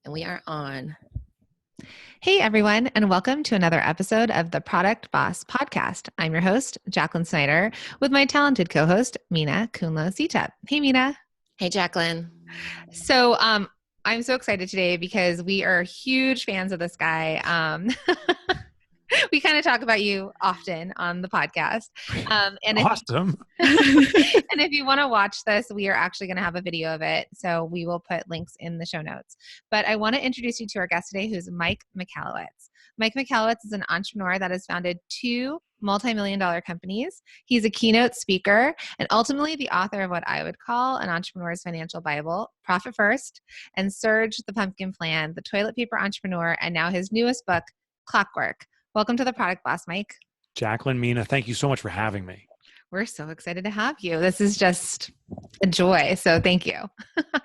And we are on. Hey, everyone, and welcome to another episode of the Product Boss Podcast. I'm your host, Jacqueline Snyder, with my talented co-host, Minna Kunlo-Sitep. Hey, Minna. Hey, Jacqueline. So I'm so excited today because we are huge fans of this guy. We kind of talk about you often on the podcast. Awesome. And if you want to watch this, we are actually going to have a video of it. So we will put links in the show notes. But I want to introduce you to our guest today, who's Mike Michalowicz. Mike Michalowicz is an entrepreneur that has founded 2 multi-million-dollar companies. He's a keynote speaker and ultimately the author of what I would call an entrepreneur's financial Bible, Profit First, and Surge, the Pumpkin Plan, the Toilet Paper Entrepreneur, and now his newest book, Clockwork. Welcome to the Product Boss, Mike. Jacqueline, Minna, thank you so much for having me. We're so excited to have you. This is just a joy. So thank you.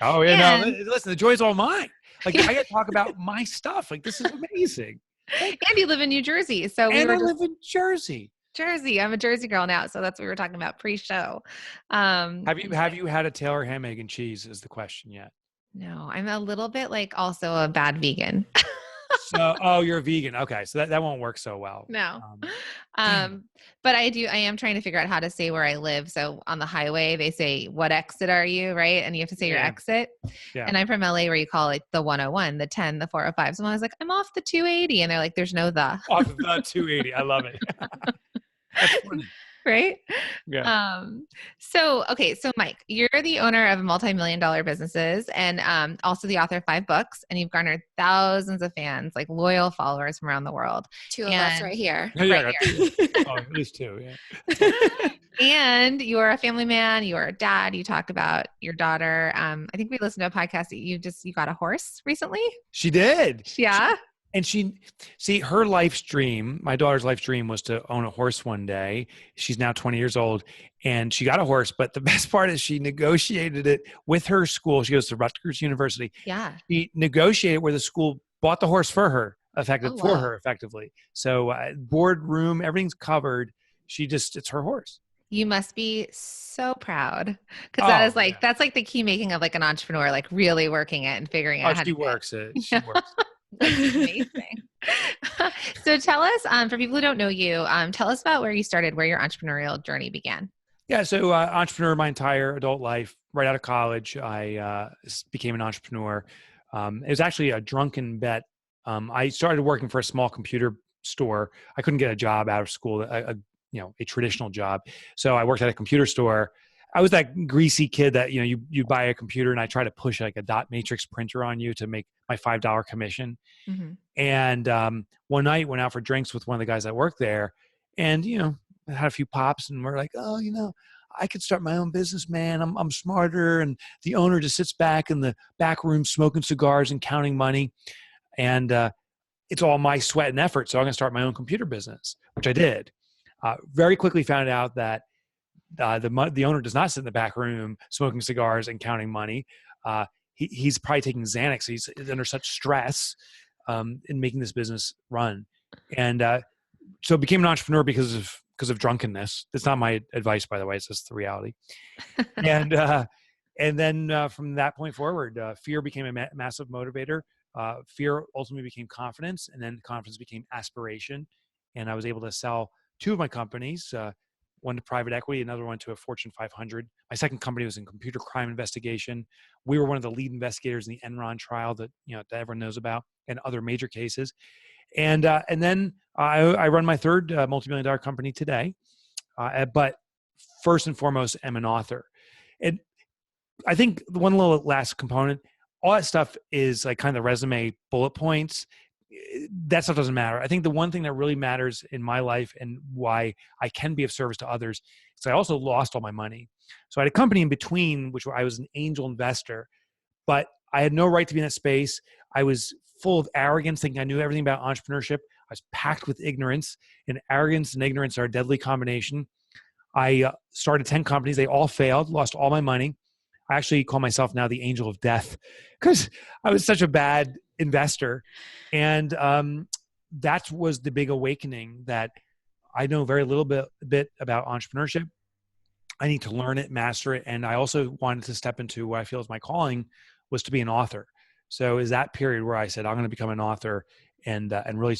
Oh, yeah. No, listen, the joy's all mine. Like, I get to talk about my stuff. Like, this is amazing. And you live in New Jersey. So I live in Jersey. Jersey. I'm a Jersey girl now. So that's what we were talking about pre-show. Have you had a Taylor ham, egg, and cheese is the question yet? No, I'm a little bit like also a bad vegan. So, you're a vegan. Okay. So that won't work so well. No. But I am trying to figure out how to say where I live. So on the highway, they say, what exit are you? Right. And you have to say your exit. Yeah. And I'm from LA where you call it the 101, the 10, the 405. So I was like, I'm off the 280. And they're like, there's no the. Off the 280. I love it. That's funny. Right? Yeah. So Mike, you're the owner of multi-million-dollar businesses and also the author of 5 books, and you've garnered thousands of fans, like loyal followers from around the world. 2 of us right here. Yeah, at least 2. Yeah. And you're a family man. You're a dad. You talked about your daughter. I think we listened to a podcast that you got a horse recently. She did. Yeah. Her life's dream, my daughter's life's dream was to own a horse one day. She's now 20 years old and she got a horse, but the best part is she negotiated it with her school. She goes to Rutgers University. Yeah. She negotiated where the school bought the horse for her, effectively. So boardroom, everything's covered. It's her horse. You must be so proud because that's like the key making of like an entrepreneur, like really working it and figuring out how to works it. She works it. That's amazing. So tell us, for people who don't know you, tell us about where you started, where your entrepreneurial journey began. Yeah. So entrepreneur my entire adult life. Right out of college, I became an entrepreneur. It was actually a drunken bet. I started working for a small computer store. I couldn't get a job out of school, a traditional job. So I worked at a computer store. I was that greasy kid that, you buy a computer and I try to push like a dot matrix printer on you to make my $5 commission. Mm-hmm. And one night went out for drinks with one of the guys that worked there and, had a few pops and we're like, I could start my own business, man. I'm smarter. And the owner just sits back in the back room smoking cigars and counting money. And it's all my sweat and effort. So I'm going to start my own computer business, which I did. Very quickly found out that the owner does not sit in the back room smoking cigars and counting money. He's probably taking Xanax. He's under such stress in making this business run. And so I became an entrepreneur because of drunkenness. That's not my advice, by the way. It's just the reality. And then from that point forward, fear became a massive motivator. Fear ultimately became confidence, and then confidence became aspiration. And I was able to sell 2 of my companies, one to private equity, another one to a Fortune 500. My second company was in computer crime investigation. We were one of the lead investigators in the Enron trial that everyone knows about, and other major cases. And then I run my third multi-million-dollar company today. But first and foremost, I'm an author. And I think one little last component, all that stuff is like kind of the resume bullet points. That stuff doesn't matter. I think the one thing that really matters in my life and why I can be of service to others is I also lost all my money. So I had a company in between, which I was an angel investor, but I had no right to be in that space. I was full of arrogance, thinking I knew everything about entrepreneurship. I was packed with ignorance, and arrogance and ignorance are a deadly combination. I started 10 companies. They all failed, lost all my money. I actually call myself now the angel of death because I was such a bad investor. And that was the big awakening that I know very little bit about entrepreneurship. I need to learn it, master it. And I also wanted to step into what I feel is my calling, was to be an author. So is that period where I said, I'm going to become an author and really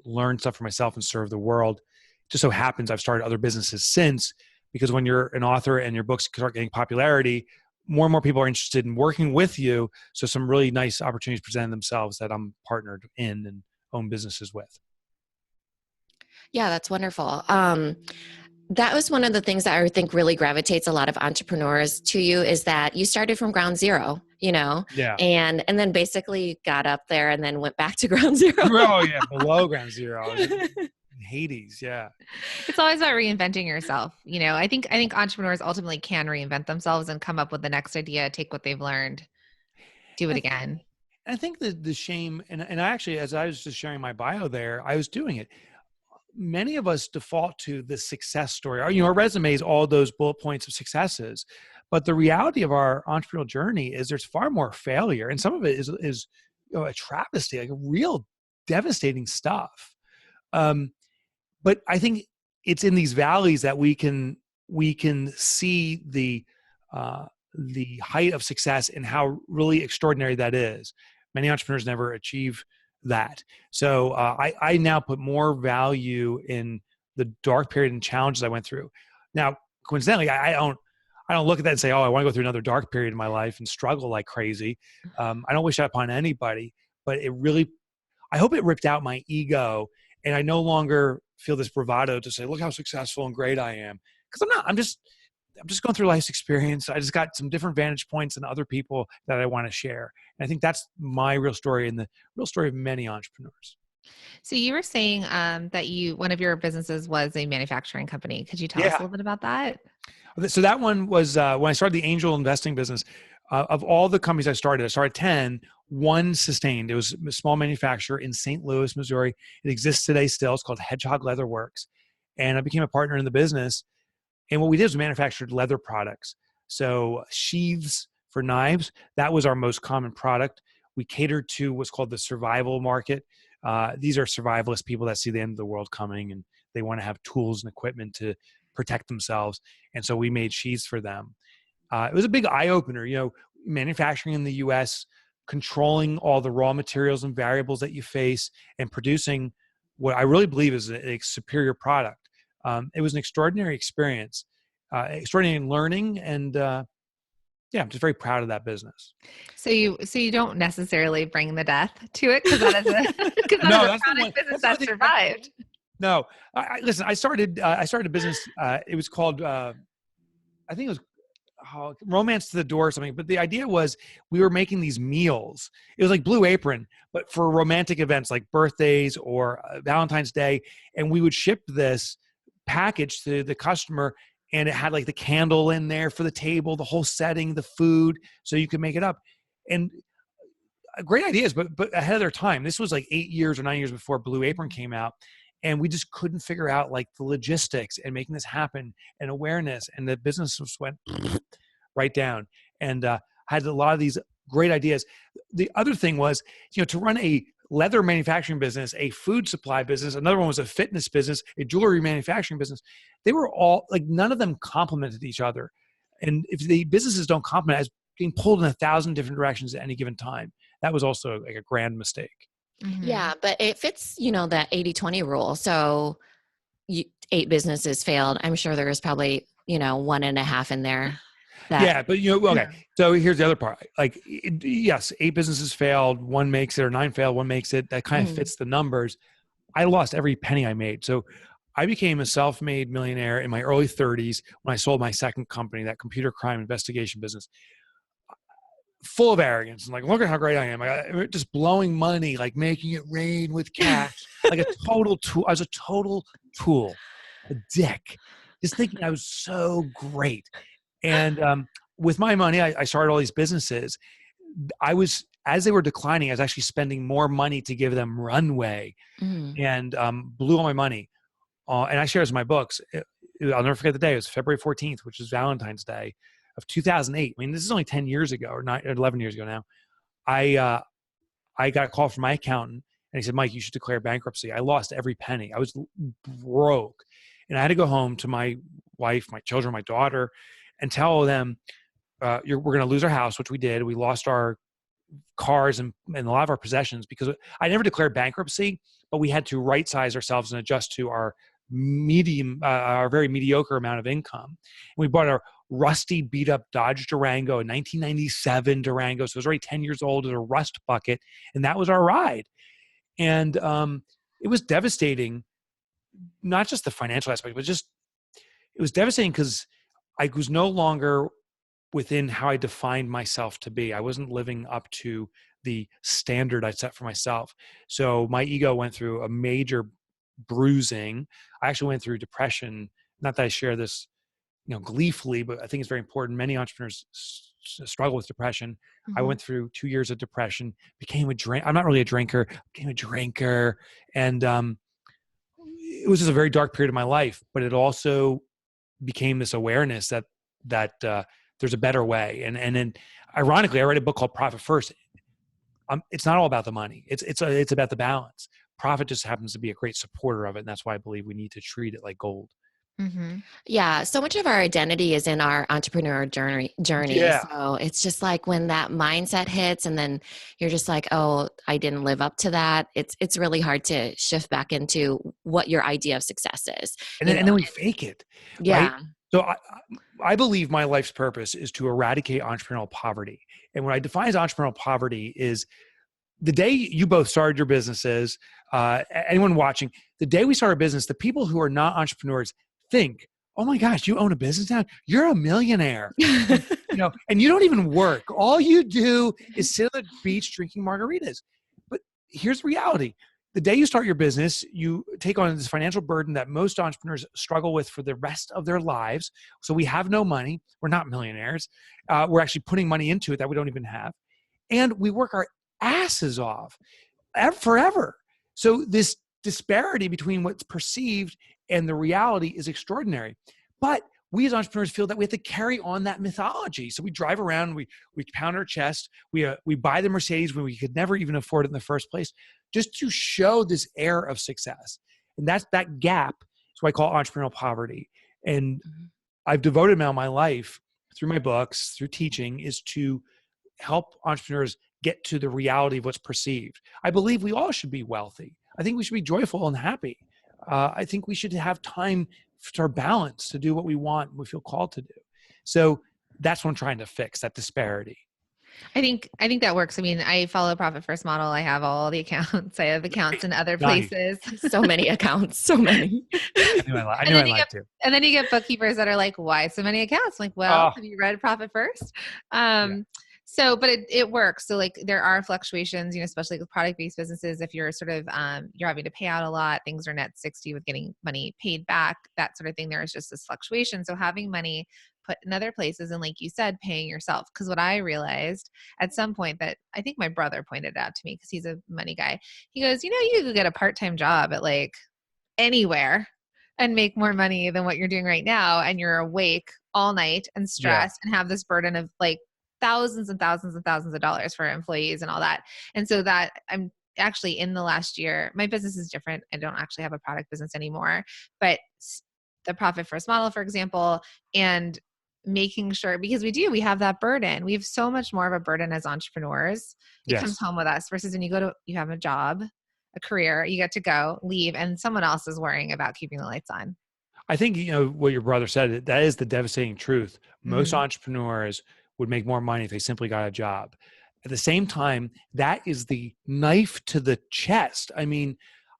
learn stuff for myself and serve the world. Just so happens I've started other businesses since, because when you're an author and your books start getting popularity, more and more people are interested in working with you. So some really nice opportunities present themselves that I'm partnered in and own businesses with. Yeah, that's wonderful. That was one of the things that I think really gravitates a lot of entrepreneurs to you, is that you started from ground zero, Yeah. and then basically got up there and then went back to ground zero. Oh yeah, below ground zero. I was in Hades. Yeah. It's always about reinventing yourself. I think entrepreneurs ultimately can reinvent themselves and come up with the next idea, take what they've learned, do it again. I think the shame, and I actually, as I was just sharing my bio there, I was doing it. Many of us default to the success story. Our resumes, all those bullet points of successes. But the reality of our entrepreneurial journey is there's far more failure. And some of it is a travesty, like real devastating stuff. But I think it's in these valleys that we can see the height of success and how really extraordinary that is. Many entrepreneurs never achieve that. So I now put more value in the dark period and challenges I went through. Now, coincidentally, I don't look at that and say, oh, I want to go through another dark period in my life and struggle like crazy. I don't wish that upon anybody, but I hope it ripped out my ego, and I no longer feel this bravado to say, look how successful and great I am. Because I'm not. I'm just going through life's experience. I just got some different vantage points than other people that I want to share. And I think that's my real story and the real story of many entrepreneurs. So you were saying that one of your businesses was a manufacturing company. Could you tell us a little bit about that? So that one was when I started the angel investing business. Of all the companies I started 10. One sustained. It was a small manufacturer in St. Louis, Missouri. It exists today still. It's called Hedgehog Leather Works. And I became a partner in the business. And what we did was manufactured leather products. So sheaths for knives, that was our most common product. We catered to what's called the survival market. These are survivalist people that see the end of the world coming and they want to have tools and equipment to protect themselves. And so we made sheaths for them. It was a big eye-opener, manufacturing in the US, controlling all the raw materials and variables that you face, and producing what I really believe is a superior product. It was an extraordinary experience, extraordinary learning, and I'm just very proud of that business. So you don't necessarily bring the death to it, because that is a product business that survived. No, listen. I started a business. It was called I think it was Romance to the Door or something. But the idea was we were making these meals. It was like Blue Apron, but for romantic events like birthdays or Valentine's Day, and we would ship this package to the customer, and it had like the candle in there for the table, the whole setting, the food, so you could make it up. And great ideas, but ahead of their time. This was like 8 years or 9 years before Blue Apron came out, and we just couldn't figure out like the logistics and making this happen and awareness, and the business just went right down. And had a lot of these great ideas. The other thing was, to run a leather manufacturing business, a food supply business, another one was a fitness business, a jewelry manufacturing business. They were all like, none of them complemented each other. And if the businesses don't complement, I was being pulled in 1,000 different directions at any given time. That was also like a grand mistake. Mm-hmm. Yeah, but it fits, that 80-20 rule. So 8 businesses failed. I'm sure there was probably, 1.5 in there. Yeah, but okay. So here's the other part. Like, yes, 8 businesses failed, 1 makes it, or 9 failed, 1 makes it. That kind of fits the numbers. I lost every penny I made. So I became a self-made millionaire in my early 30s when I sold my second company, that computer crime investigation business, full of arrogance and like, look at how great I am. Just blowing money, like making it rain with cash, like a total tool. I was a total tool, a dick, just thinking I was so great. And with my money, I started all these businesses. As they were declining, I was actually spending more money to give them runway, and blew all my money. And I share this in my books. I'll never forget the day. It was February 14th, which is Valentine's Day of 2008. I mean, this is only 10 years ago, or 11 years ago now. I got a call from my accountant, and he said, Mike, you should declare bankruptcy. I lost every penny. I was broke. And I had to go home to my wife, my children, my daughter, and tell them, we're going to lose our house, which we did. We lost our cars and a lot of our possessions, because I never declared bankruptcy, but we had to right size ourselves and adjust to our our very mediocre amount of income. And we bought a rusty, beat up Dodge Durango, a 1997 Durango. So it was already 10 years old as a rust bucket. And that was our ride. And it was devastating, not just the financial aspect, but just, it was devastating because I was no longer within how I defined myself to be. I wasn't living up to the standard I set for myself. So my ego went through a major bruising. I actually went through depression. Not that I share this, gleefully, but I think it's very important. Many entrepreneurs struggle with depression. I went through 2 years of depression, became a drink. I'm not really a drinker, became a drinker. And it was just a very dark period of my life, but it also became this awareness that there's a better way. And then ironically, I read a book called Profit First. It's not all about the money. It's about the balance. Profit just happens to be a great supporter of it. And that's why I believe we need to treat it like gold. Yeah. So much of our identity is in our entrepreneur journey. Yeah. So it's just like when that mindset hits and then you're just like, oh, I didn't live up to that. It's really hard to shift back into what your idea of success is. And then we fake it. Yeah. Right? So I believe my life's purpose is to eradicate entrepreneurial poverty. And what I define as entrepreneurial poverty is the day you both started your businesses, anyone watching, the day we start a business, the people who are not entrepreneurs think, oh my gosh, you own a business now? You're a millionaire. And you don't even work. All you do is sit on the beach drinking margaritas. But here's the reality. The day you start your business, you take on this financial burden that most entrepreneurs struggle with for the rest of their lives. So we have no money. We're not millionaires. We're actually putting money into it that we don't even have. And we work our asses off forever. So this disparity between what's perceived and the reality is extraordinary. But we as entrepreneurs feel that we have to carry on that mythology. So we drive around, we pound our chest, we buy the Mercedes when we could never even afford it in the first place, just to show this air of success. And that's that gap. That's what I call entrepreneurial poverty. And I've devoted now my life through my books, through teaching, is to help entrepreneurs get to the reality of what's perceived. I believe we all should be wealthy. I think we should be joyful and happy. I think we should have time for balance to do what we want and we feel called to do. So that's what I'm trying to fix, that disparity. I think that works. I mean, I follow Profit First model. I have all the accounts. I have accounts in other places. So many accounts, so many. I knew I liked to. And then you get bookkeepers that are like, why so many accounts? I'm like, well, have you read Profit First? So, but it works. So like there are fluctuations, especially with product-based businesses. If you're sort of, you're having to pay out a lot, things are net 60 with getting money paid back, that sort of thing. There is just this fluctuation. So having money put in other places, and like you said, paying yourself. Because what I realized at some point, that I think my brother pointed out to me, because he's a money guy. He goes, you could get a part-time job at like anywhere and make more money than what you're doing right now. And you're awake all night and stressed and have this burden of like thousands and thousands and thousands of dollars for employees and all that. And so that I'm actually in the last year, my business is different. I don't actually have a product business anymore, but the Profit First model, for example, and making sure, because we have that burden. We have so much more of a burden as entrepreneurs. It comes home with us versus when you have a job, a career, you get to go, leave, and someone else is worrying about keeping the lights on. I think, what your brother said, that is the devastating truth. Most entrepreneurs would make more money if they simply got a job. At the same time, that is the knife to the chest. I mean,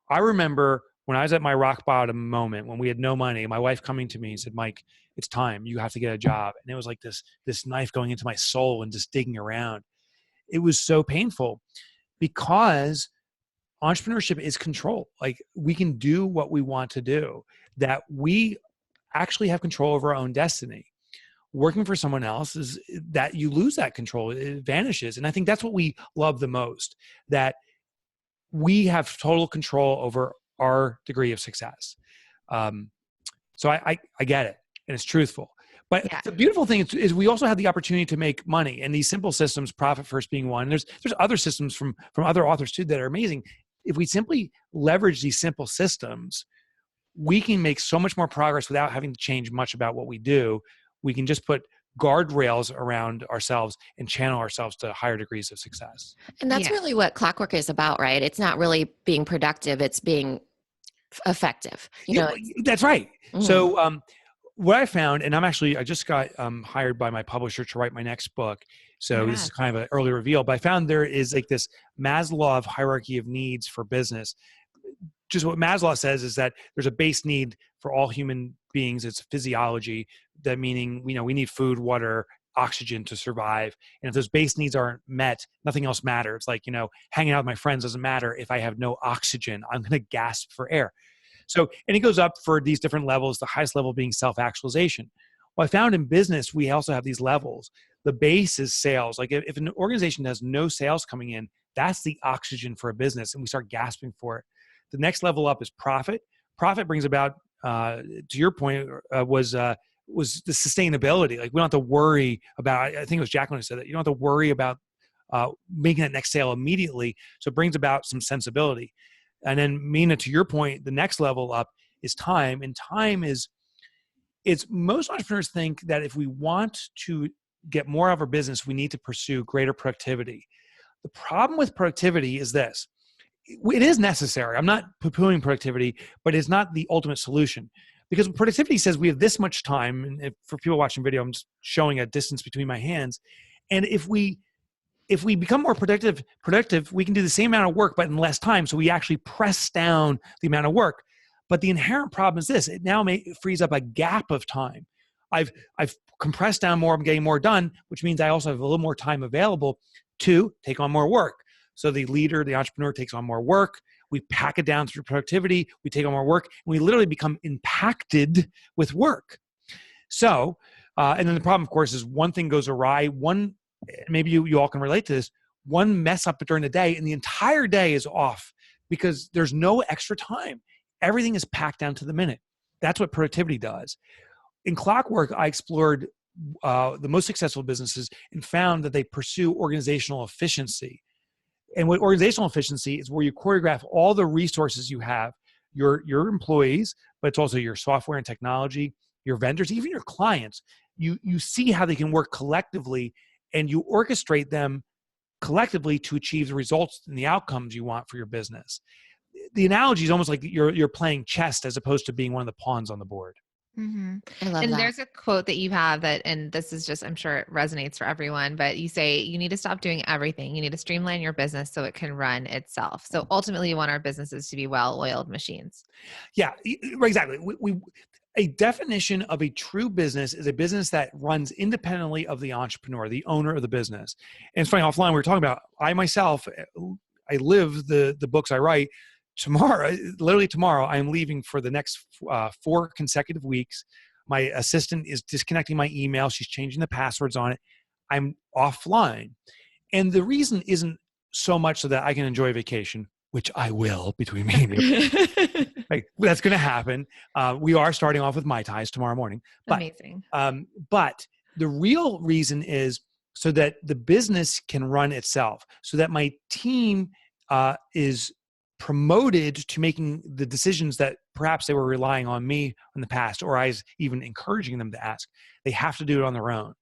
I remember when I was at my rock bottom moment, when we had no money, my wife coming to me and said, Mike, it's time. You have to get a job. And it was like this knife going into my soul and just digging around. It was so painful because entrepreneurship is control. Like we can do what we want to do, that we actually have control over our own destiny. Working for someone else is that you lose that control. It vanishes. And I think that's what we love the most, that we have total control over our degree of success. So I get it, and it's truthful. But the beautiful thing is we also have the opportunity to make money, and these simple systems, Profit First being one. There's other systems from other authors too that are amazing. If we simply leverage these simple systems, we can make so much more progress without having to change much about what we do. We can just put guardrails around ourselves and channel ourselves to higher degrees of success. And that's really what Clockwork is about, right? It's not really being productive, it's being effective. That's right. Mhm. So what I found, and I just got hired by my publisher to write my next book. So this is kind of an early reveal, but I found there is like this Maslow hierarchy of needs for business. Just what Maslow says is that there's a base need for all human beings. It's physiology. That meaning, we need food, water, oxygen to survive. And if those base needs aren't met, nothing else matters. Like, hanging out with my friends doesn't matter if I have no oxygen. I'm going to gasp for air. So, and it goes up for these different levels, the highest level being self-actualization. Well, I found in business, we also have these levels. The base is sales. Like if an organization has no sales coming in, that's the oxygen for a business, and we start gasping for it. The next level up is profit. Profit brings about, to your point, was the sustainability. Like we don't have to worry about, I think it was Jacqueline who said that, you don't have to worry about making that next sale immediately. So it brings about some sensibility. And then Minna, to your point, the next level up is time. And time it's most entrepreneurs think that if we want to get more out of our business, we need to pursue greater productivity. The problem with productivity is this. It is necessary. I'm not poo-pooing productivity, but it's not the ultimate solution, because productivity says we have this much time. And for people watching video, I'm just showing a distance between my hands. And if we become more productive, we can do the same amount of work, but in less time. So we actually press down the amount of work. But the inherent problem is this: it now frees up a gap of time. I've compressed down more. I'm getting more done, which means I also have a little more time available to take on more work. So the leader, the entrepreneur, takes on more work. We pack it down through productivity. We take on more work, and we literally become impacted with work. So, and then the problem, of course, is one thing goes awry. Maybe you all can relate to this. One mess up during the day, and the entire day is off because there's no extra time. Everything is packed down to the minute. That's what productivity does. In Clockwork, I explored the most successful businesses and found that they pursue organizational efficiency. And what organizational efficiency is, where you choreograph all the resources you have, your employees, but it's also your software and technology, your vendors, even your clients. You see how they can work collectively, and you orchestrate them collectively to achieve the results and the outcomes you want for your business. The analogy is almost like you're playing chess as opposed to being one of the pawns on the board. Mm-hmm. I love and that. there's a quote that you have that, and this is just, I'm sure it resonates for everyone, but you say you need to stop doing everything. You need to streamline your business so it can run itself. So ultimately you want our businesses to be well-oiled machines. Yeah, exactly. A definition of a true business is a business that runs independently of the entrepreneur, the owner of the business. And it's funny, offline we were talking about, I myself, I live the books I write. Literally tomorrow, I'm leaving for the next 4 consecutive weeks. My assistant is disconnecting my email. She's changing the passwords on it. I'm offline. And the reason isn't so much so that I can enjoy vacation, which I will between me and you. Like, that's going to happen. We are starting off with Mai Tais tomorrow morning. Amazing. But the real reason is so that the business can run itself, so that my team is promoted to making the decisions that perhaps they were relying on me in the past, or I was even encouraging them to ask. They have to do it on their own.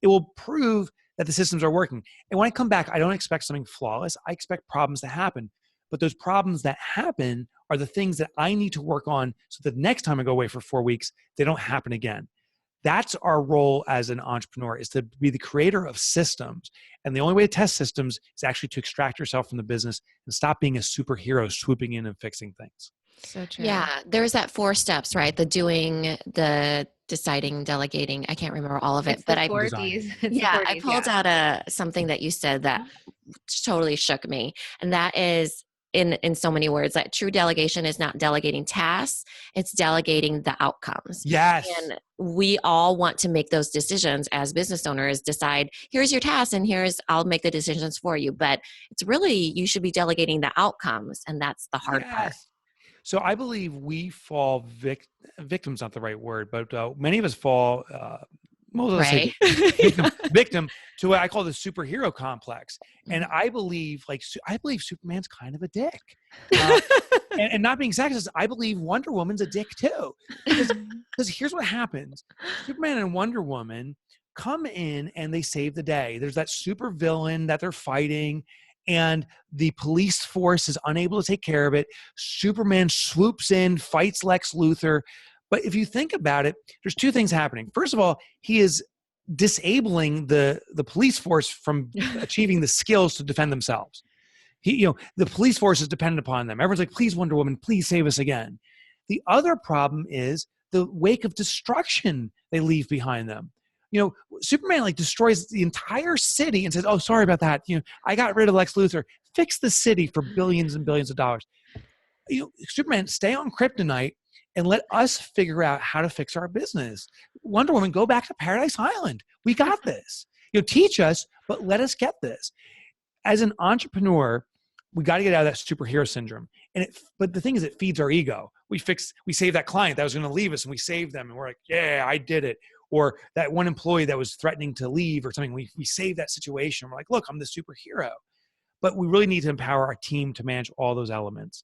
It will prove that the systems are working. And when I come back, I don't expect something flawless. I expect problems to happen. But those problems that happen are the things that I need to work on so that the next time I go away for 4 weeks, they don't happen again. That's our role as an entrepreneur, is to be the creator of systems. And the only way to test systems is actually to extract yourself from the business and stop being a superhero swooping in and fixing things. So true. Yeah, there's that 4 steps, right? The doing, the deciding, delegating. I can't remember all of it, It's but the I 4 Ds. I pulled out something that you said that totally shook me, and that is, in so many words, that true delegation is not delegating tasks, it's delegating the outcomes. Yes. And we all want to make those decisions as business owners, decide, here's your task and I'll make the decisions for you. But it's really, you should be delegating the outcomes. And that's the hard part. So I believe we fall victim's not the right word, but many of us fall victim to what I call the superhero complex. And I believe Superman's kind of a dick. And not being sexist, I believe Wonder Woman's a dick too. Because here's what happens. Superman and Wonder Woman come in and they save the day. There's that super villain that they're fighting, and the police force is unable to take care of it. Superman swoops in, fights Lex Luthor. But if you think about it, there's two things happening. First of all, he is disabling the police force from achieving the skills to defend themselves. The police force is dependent upon them. Everyone's like, please, Wonder Woman, please save us again. The other problem is the wake of destruction they leave behind them. Superman like destroys the entire city and says, oh, sorry about that. I got rid of Lex Luthor. Fix the city for billions and billions of dollars. Superman, stay on Kryptonite and let us figure out how to fix our business. Wonder Woman, go back to Paradise Island. We got this. Teach us, but let us get this. As an entrepreneur, we got to get out of that superhero syndrome. But the thing is, it feeds our ego. We saved that client that was going to leave us, and we saved them, and we're like, yeah, I did it. Or that one employee that was threatening to leave or something, we saved that situation. We're like, look, I'm the superhero. But we really need to empower our team to manage all those elements.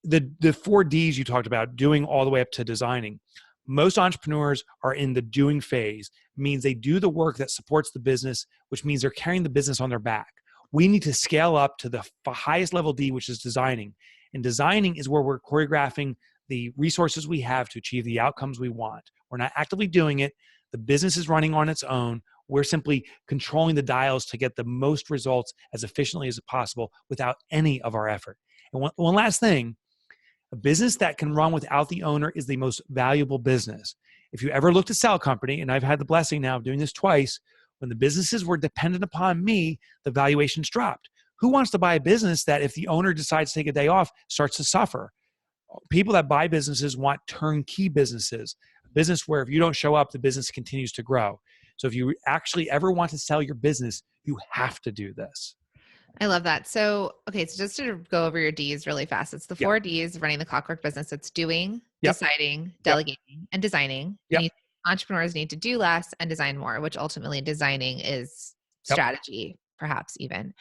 The 4 Ds you talked about, doing all the way up to designing. Most entrepreneurs are in the doing phase. It means they do the work that supports the business, which means they're carrying the business on their back. We need to scale up to the highest level D, which is designing. And designing is where we're choreographing the resources we have to achieve the outcomes we want. We're not actively doing it. The business is running on its own. We're simply controlling the dials to get the most results as efficiently as possible without any of our effort. And one last thing, a business that can run without the owner is the most valuable business. If you ever looked to sell a company, and I've had the blessing now of doing this twice, when the businesses were dependent upon me, the valuations dropped. Who wants to buy a business that if the owner decides to take a day off, starts to suffer? People that buy businesses want turnkey businesses, a business where if you don't show up, the business continues to grow. So if you actually ever want to sell your business, you have to do this. I love that. So just to go over your Ds really fast. It's the 4 Ds running the Clockwork business. It's doing, deciding, delegating, and designing. And entrepreneurs need to do less and design more, which ultimately designing is strategy, perhaps even.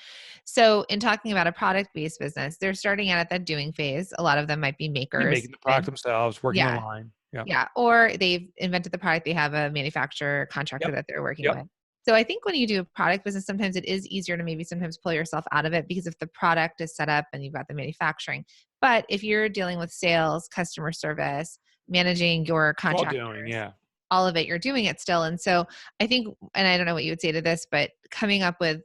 So in talking about a product-based business, they're starting out at that doing phase. A lot of them might be makers. They're making the product themselves, working the line. Yeah. Or they've invented the product. They have a manufacturer contractor that they're working with. So I think when you do a product business, sometimes it is easier to maybe sometimes pull yourself out of it because if the product is set up and you've got the manufacturing. But if you're dealing with sales, customer service, managing your contractors, all of it, you're doing it still. And so I think, and I don't know what you would say to this, but coming up with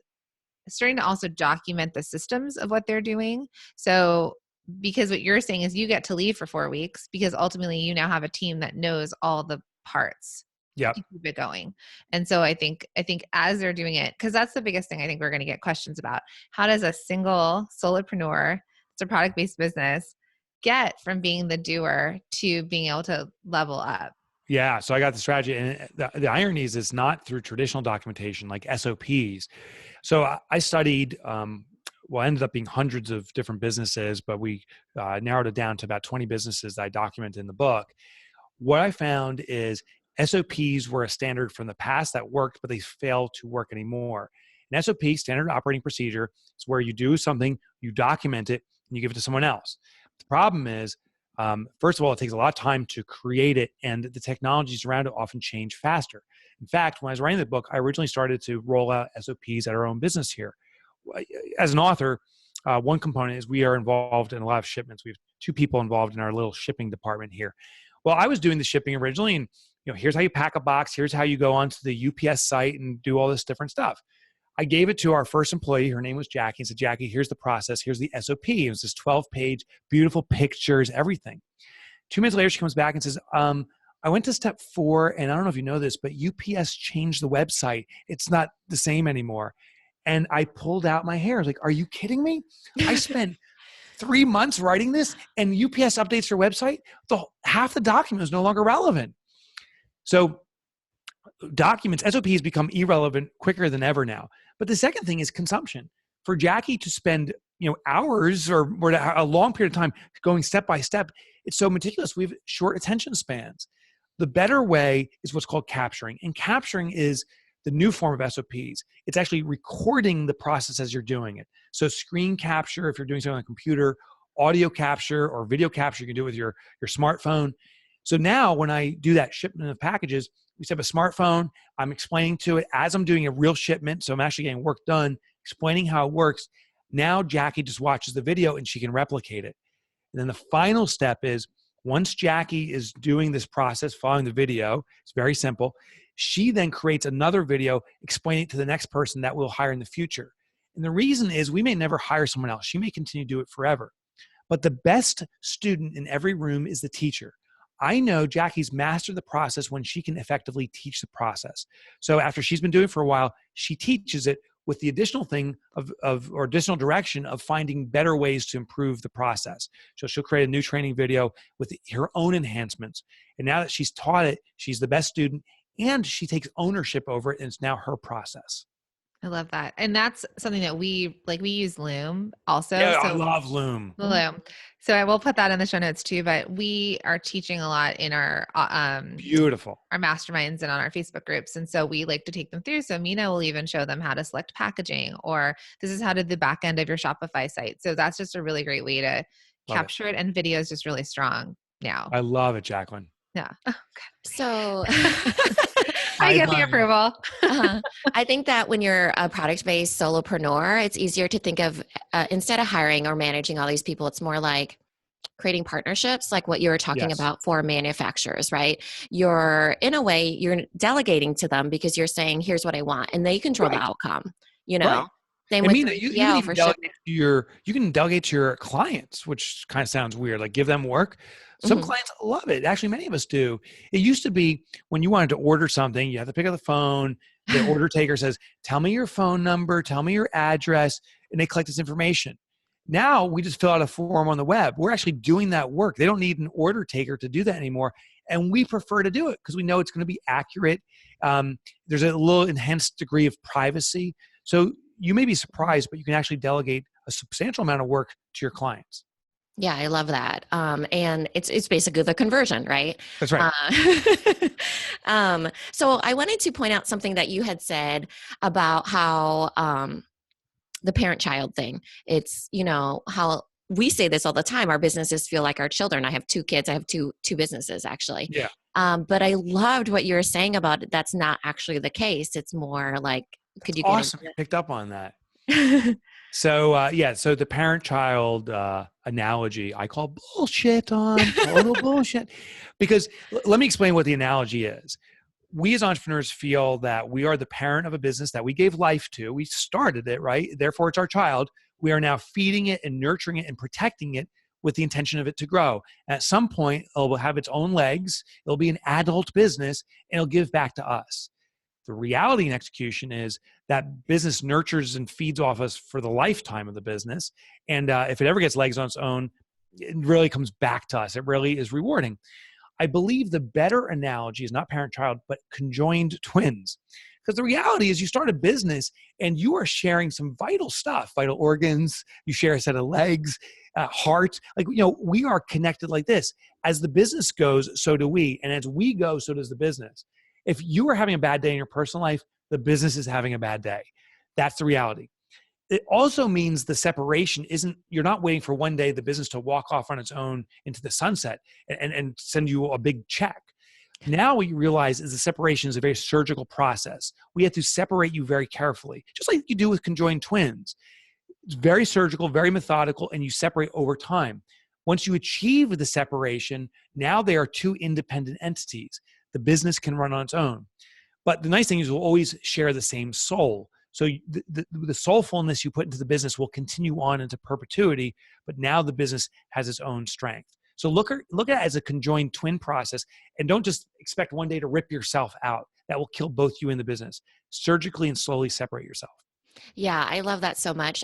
starting to also document the systems of what they're doing. So because what you're saying is you get to leave for 4 weeks because ultimately you now have a team that knows all the parts. To keep it going. And so I think as they're doing it, because that's the biggest thing I think we're going to get questions about. How does a single solopreneur, it's a product-based business, get from being the doer to being able to level up? Yeah. So I got the strategy. And the irony is it's not through traditional documentation like SOPs. So I studied, ended up being hundreds of different businesses, but we narrowed it down to about 20 businesses that I document in the book. What I found is SOPs were a standard from the past that worked, but they fail to work anymore. An SOP, standard operating procedure, is where you do something, you document it, and you give it to someone else. The problem is, first of all, it takes a lot of time to create it, and the technologies around it often change faster. In fact, when I was writing the book, I originally started to roll out SOPs at our own business here. As an author, one component is we are involved in a lot of shipments. We have 2 people involved in our little shipping department here. Well, I was doing the shipping originally, and here's how you pack a box. Here's how you go onto the UPS site and do all this different stuff. I gave it to our first employee. Her name was Jackie. And said, Jackie, here's the process. Here's the SOP. It was this 12-page, beautiful pictures, everything. 2 minutes later, she comes back and says, I went to step 4, and I don't know if you know this, but UPS changed the website. It's not the same anymore. And I pulled out my hair. I was like, are you kidding me? I spent 3 months writing this, and UPS updates your website. Half the document is no longer relevant. So documents, SOPs become irrelevant quicker than ever now. But the second thing is consumption. For Jackie to spend hours or a long period of time going step by step, it's so meticulous. We have short attention spans. The better way is what's called capturing. And capturing is the new form of SOPs. It's actually recording the process as you're doing it. So screen capture, if you're doing something on a computer, audio capture or video capture, you can do it with your smartphone. So now when I do that shipment of packages, we have a smartphone. I'm explaining to it as I'm doing a real shipment. So I'm actually getting work done, explaining how it works. Now Jackie just watches the video and she can replicate it. And then the final step is once Jackie is doing this process, following the video, it's very simple. She then creates another video explaining it to the next person that we'll hire in the future. And the reason is we may never hire someone else. She may continue to do it forever. But the best student in every room is the teacher. I know Jackie's mastered the process when she can effectively teach the process. So after she's been doing it for a while, she teaches it with the additional thing or additional direction of finding better ways to improve the process. So she'll create a new training video with her own enhancements. And now that she's taught it, she's the best student and she takes ownership over it and it's now her process. I love that. And that's something that we use Loom also. Yeah, so I love Loom. Loom. So I will put that in the show notes too, but we are teaching a lot in our Beautiful. our masterminds and on our Facebook groups. And so we like to take them through. So Minna will even show them how to select packaging, or this is how to do the back end of your Shopify site. So that's just a really great way to capture it. And video is just really strong now. I love it, Jacqueline. Yeah. So I get the approval. I think that when you're a product-based solopreneur, it's easier to think of instead of hiring or managing all these people, it's more like creating partnerships, like what you were talking about for manufacturers, right? You're in a way, you're delegating to them because you're saying, here's what I want, and they control the outcome, you know? Right. Same I with mean, you can delegate to your clients, which kind of sounds weird, like give them work. Some clients love it. Actually, many of us do. It used to be when you wanted to order something, you have to pick up the phone. The order taker says, tell me your phone number, tell me your address, and they collect this information. Now we just fill out a form on the web. We're actually doing that work. They don't need an order taker to do that anymore. And we prefer to do it because we know it's going to be accurate. There's a little enhanced degree of privacy. So you may be surprised, but you can actually delegate a substantial amount of work to your clients. Yeah, I love that. And it's basically the conversion, right? That's right. So I wanted to point out something that you had said about how the parent-child thing. It's, you know, how we say this all the time. Our businesses feel like our children. I have 2 kids. I have two businesses, actually. Yeah. But I loved what you were saying about it. That's not actually the case. It's more like, could you awesome. Picked up on that. So so the parent-child analogy, I call bullshit on total bullshit, because let me explain what the analogy is. We as entrepreneurs feel that we are the parent of a business that we gave life to. We started it, right? Therefore, it's our child. We are now feeding it and nurturing it and protecting it with the intention of it to grow. At some point, it will have its own legs. It'll be an adult business, and it'll give back to us. The reality in execution is that business nurtures and feeds off us for the lifetime of the business. And if it ever gets legs on its own, it really comes back to us. It really is rewarding. I believe the better analogy is not parent-child, but conjoined twins. Because the reality is you start a business and you are sharing some vital stuff, vital organs, you share a set of legs, heart. Like, you know, we are connected like this. As the business goes, so do we. And as we go, so does the business. If you are having a bad day in your personal life, the business is having a bad day. That's the reality. It also means the separation isn't, you're not waiting for one day the business to walk off on its own into the sunset and send you a big check. Now what you realize is the separation is a very surgical process. We have to separate you very carefully, just like you do with conjoined twins. It's very surgical, very methodical, and you separate over time. Once you achieve the separation, now they are 2 independent entities. The business can run on its own. But the nice thing is we'll always share the same soul. So the soulfulness you put into the business will continue on into perpetuity, but now the business has its own strength. So look at it as a conjoined twin process, and don't just expect one day to rip yourself out. That will kill both you and the business. Surgically and slowly separate yourself. Yeah, I love that so much.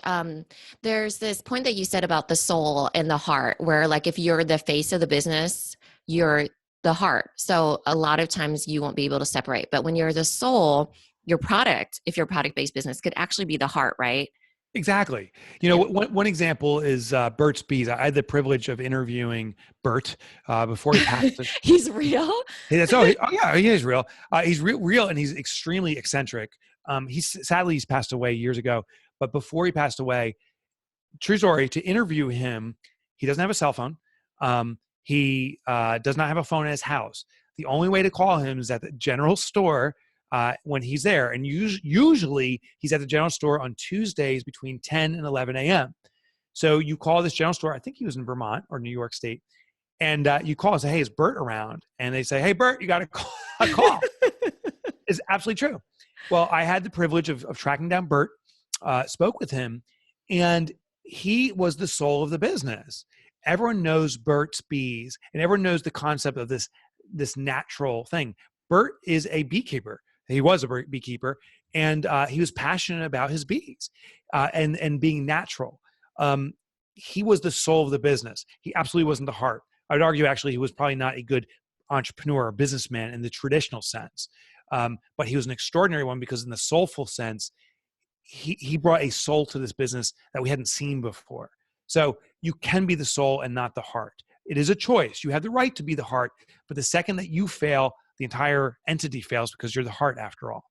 There's this point that you said about the soul and the heart, where like if you're the face of the business, you're the heart. So a lot of times you won't be able to separate. But when you're the soul, your product, if you're a product-based business, could actually be the heart, right? Exactly. You know, one example is Burt's Bees. I had the privilege of interviewing Burt before he passed. He's real? He is real. He's real, and he's extremely eccentric. Sadly, he's passed away years ago. But before he passed away, true story, to interview him, he doesn't have a cell phone. He does not have a phone in his house. The only way to call him is at the general store when he's there. And usually he's at the general store on Tuesdays between 10 and 11 a.m. So you call this general store. I think he was in Vermont or New York State. And you call and say, hey, is Bert around? And they say, hey, Bert, you got a call. It's absolutely true. Well, I had the privilege of tracking down Bert, spoke with him, and he was the soul of the business. Everyone knows Bert's bees, and everyone knows the concept of this natural thing. Bert is a beekeeper. He was a beekeeper, and he was passionate about his bees and being natural. He was the soul of the business. He absolutely wasn't the heart. I would argue, actually, he was probably not a good entrepreneur or businessman in the traditional sense. But he was an extraordinary one because in the soulful sense, he brought a soul to this business that we hadn't seen before. So you can be the soul and not the heart. It is a choice. You have the right to be the heart, but the second that you fail, the entire entity fails because you're the heart after all.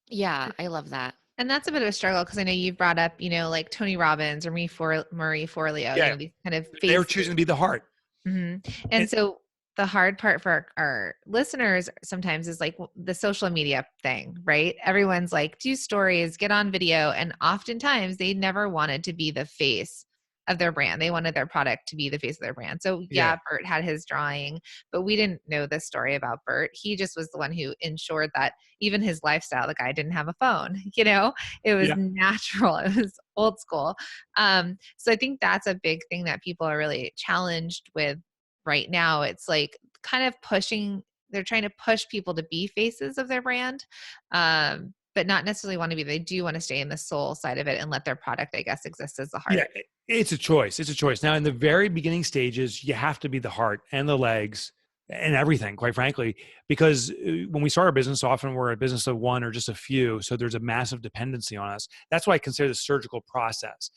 Yeah, I love that. And that's a bit of a struggle because I know you've brought up, like Tony Robbins or Marie Forleo, these kind of they were choosing to be the heart. Mm-hmm. And so the hard part for our listeners sometimes is like the social media thing, right? Everyone's like, do stories, get on video. And oftentimes they never wanted to be the face of their brand. They wanted their product to be the face of their brand. So yeah, Bert had his drawing, but we didn't know this story about Bert. He just was the one who ensured that even his lifestyle, the guy didn't have a phone, it was natural. It was old school. So I think that's a big thing that people are really challenged with right now. It's like kind of they're trying to push people to be faces of their brand. But not necessarily want to be. They do want to stay in the soul side of it and let their product, I guess, exist as the heart. Yeah, it's a choice. It's a choice. Now, in the very beginning stages, you have to be the heart and the legs and everything, quite frankly, because when we start our business, often we're a business of one or just a few. So there's a massive dependency on us. That's why I consider the surgical process.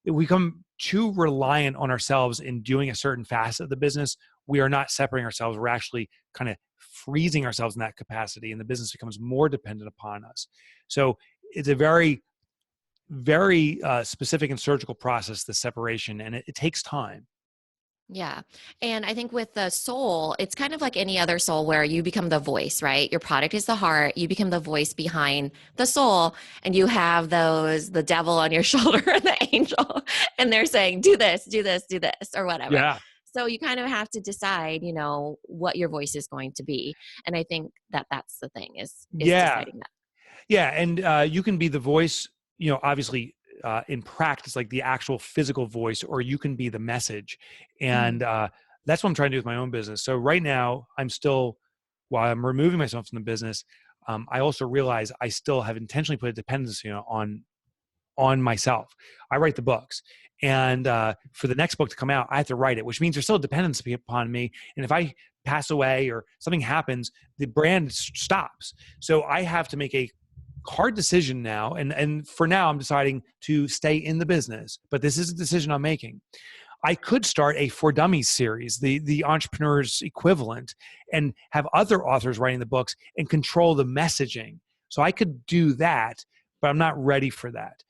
If we become too reliant on ourselves in doing a certain facet of the business, we are not separating ourselves. We're actually kind of freezing ourselves in that capacity, and the business becomes more dependent upon us. So it's a very, very specific and surgical process, the separation, and it takes time. Yeah. And I think with the soul, it's kind of like any other soul where you become the voice, right? Your product is the heart. You become the voice behind the soul, and you have the devil on your shoulder and the angel, and they're saying, do this, do this, do this, or whatever. Yeah. So you kind of have to decide, what your voice is going to be. And I think that that's the thing is deciding that. Yeah. And you can be the voice, obviously in practice, like the actual physical voice, or you can be the message. And that's what I'm trying to do with my own business. So right now while I'm removing myself from the business, I also realize I still have intentionally put a dependency on myself. I write the books. And for the next book to come out, I have to write it, which means there's still a dependency upon me. And if I pass away or something happens, the brand stops. So I have to make a hard decision now. And for now, I'm deciding to stay in the business. But this is a decision I'm making. I could start a For Dummies series, the entrepreneur's equivalent, and have other authors writing the books and control the messaging. So I could do that, but I'm not ready for that.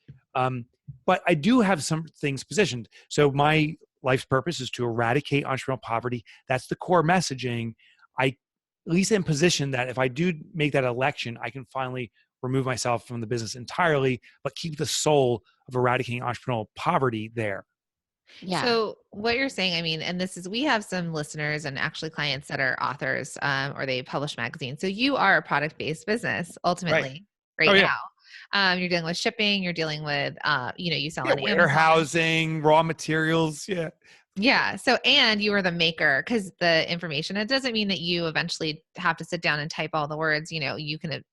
But I do have some things positioned. So my life's purpose is to eradicate entrepreneurial poverty. That's the core messaging. I at least am positioned that if I do make that election, I can finally remove myself from the business entirely, but keep the soul of eradicating entrepreneurial poverty there. Yeah. So what you're saying, and we have some listeners and actually clients that are authors or they publish magazines. So you are a product-based business ultimately right now. You're dealing with shipping, you're dealing with, you sell on warehousing, raw materials. Yeah. Yeah. So, and you are the maker because the information, it doesn't mean that you eventually have to sit down and type all the words, you can,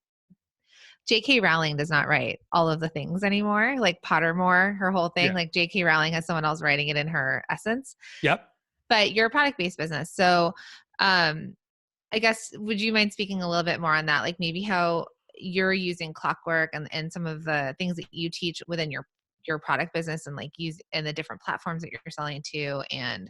J.K. Rowling does not write all of the things anymore, like Pottermore, her whole thing, like J.K. Rowling has someone else writing it in her essence. Yep. But you're a product-based business. So, I guess, would you mind speaking a little bit more on that? Like maybe how you're using Clockwork and some of the things that you teach within your product business and like use in the different platforms that you're selling to, and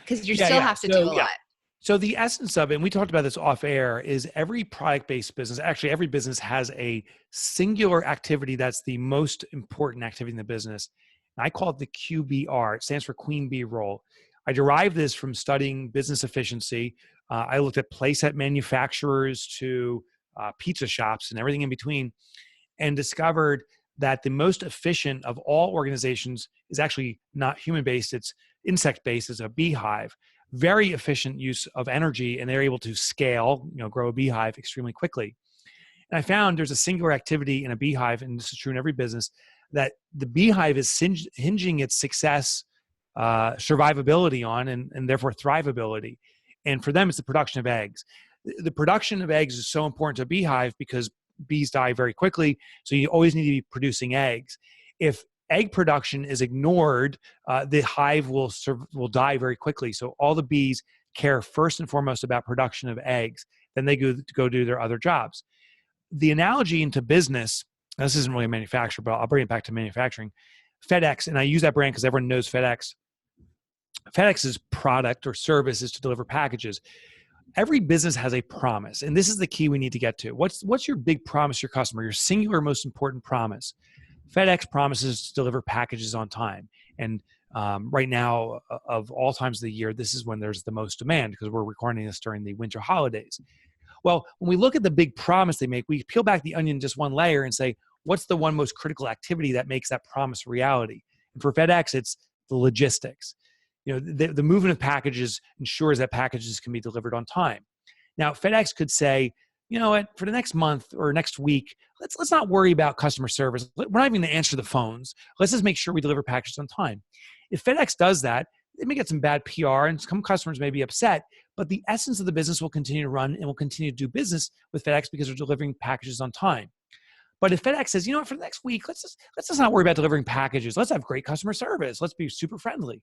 because you still have to do a lot. So the essence of it, and we talked about this off air, is every product-based business, actually every business has a singular activity that's the most important activity in the business. And I call it the QBR. It stands for Queen Bee role. I derived this from studying business efficiency. I looked at playset manufacturers to pizza shops and everything in between, and discovered that the most efficient of all organizations is actually not human-based, it's insect-based, it's a beehive. Very efficient use of energy, and they're able to scale, grow a beehive extremely quickly. And I found there's a singular activity in a beehive, and this is true in every business, that the beehive is hinging its success, survivability on, and therefore thrivability. And for them, it's the production of eggs. The production of eggs is so important to a beehive because bees die very quickly, so you always need to be producing eggs. If egg production is ignored, the hive will die very quickly. So all the bees care first and foremost about production of eggs. Then they go do their other jobs. The analogy into business, this isn't really a manufacturer, but I'll bring it back to manufacturing. FedEx, and I use that brand because everyone knows FedEx. FedEx's product or service is to deliver packages. Every business has a promise, and this is the key we need to get to. What's your big promise to your customer, your singular most important promise? FedEx promises to deliver packages on time. And right now, of all times of the year, this is when there's the most demand because we're recording this during the winter holidays. Well, when we look at the big promise they make, we peel back the onion just one layer and say, what's the one most critical activity that makes that promise reality? And for FedEx, it's the logistics. The movement of packages ensures that packages can be delivered on time. Now, FedEx could say, you know what, for the next month or next week, let's not worry about customer service. We're not even going to answer the phones. Let's just make sure we deliver packages on time. If FedEx does that, they may get some bad PR and some customers may be upset, but the essence of the business will continue to run and will continue to do business with FedEx because they're delivering packages on time. But if FedEx says, for the next week, let's just not worry about delivering packages. Let's have great customer service. Let's be super friendly.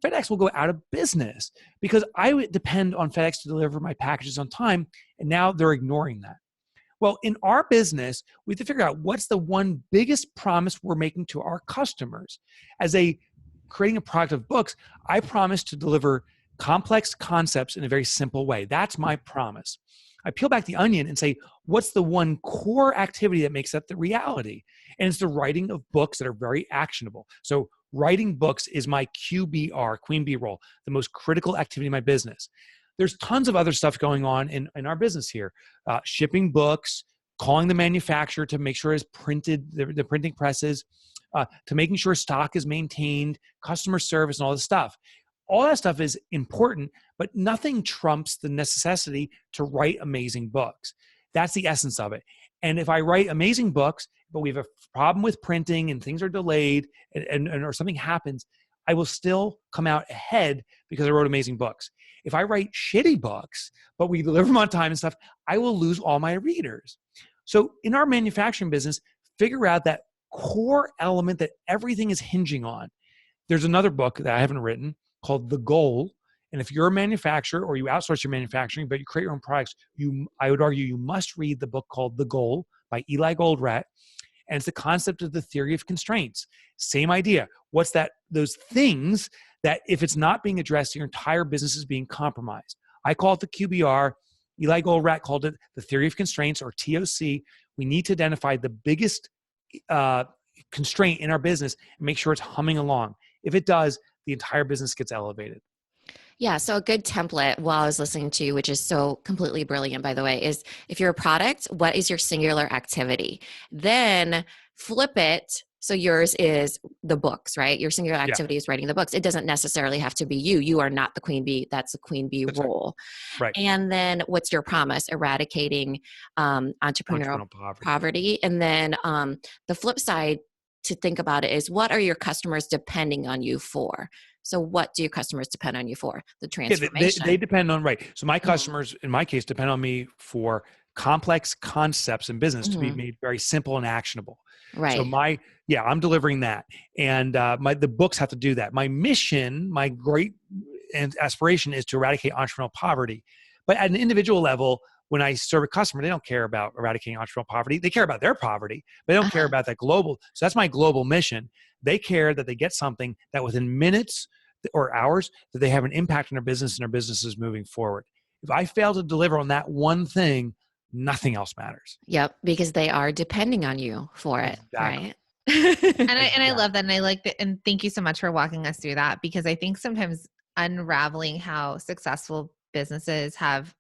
FedEx will go out of business because I would depend on FedEx to deliver my packages on time, and now they're ignoring that. Well, in our business, we have to figure out what's the one biggest promise we're making to our customers. As creating a product of books, I promise to deliver complex concepts in a very simple way. That's my promise. I peel back the onion and say, what's the one core activity that makes that the reality? And it's the writing of books that are very actionable. So writing books is my QBR, Queen Bee role, the most critical activity in my business. There's tons of other stuff going on in our business here. Shipping books, calling the manufacturer to make sure it's printed, the printing presses, to making sure stock is maintained, customer service, and all this stuff. All that stuff is important, but nothing trumps the necessity to write amazing books. That's the essence of it. And if I write amazing books, but we have a problem with printing and things are delayed and or something happens, I will still come out ahead because I wrote amazing books. If I write shitty books, but we deliver them on time and stuff, I will lose all my readers. So in our manufacturing business, figure out that core element that everything is hinging on. There's another book that I haven't written called The Goal. And if you're a manufacturer or you outsource your manufacturing, but you create your own products, I would argue you must read the book called The Goal by Eli Goldratt. And it's the concept of the theory of constraints. Same idea. What's that? Those things that if it's not being addressed, your entire business is being compromised. I call it the QBR. Eli Goldratt called it the theory of constraints, or TOC. We need to identify the biggest constraint in our business and make sure it's humming along. If it does, the entire business gets elevated. Yeah. So a good template while I was listening to you, which is so completely brilliant, by the way, is if you're a product, what is your singular activity? Then flip it. So yours is the books, right? Your singular activity is writing the books. It doesn't necessarily have to be you. You are not the queen bee. That's the queen bee role. Right. And then what's your promise? Eradicating entrepreneurial poverty. And then the flip side to think about it is, what are your customers depending on you for? So what do your customers depend on you for? The transformation. They depend on, right. So my customers, in my case, depend on me for complex concepts in business to be made very simple and actionable. Right. So I'm delivering that. And the books have to do that. My mission, my great aspiration is to eradicate entrepreneurial poverty. But at an individual level, when I serve a customer, they don't care about eradicating entrepreneurial poverty. They care about their poverty, but they don't care about that global. So that's my global mission. They care that they get something that within minutes or hours that they have an impact on their business and their business is moving forward. If I fail to deliver on that one thing, nothing else matters. Yep. Because they are depending on you for it. Exactly. Right. And I love that. And I like that. And thank you so much for walking us through that, because I think sometimes unraveling how successful businesses have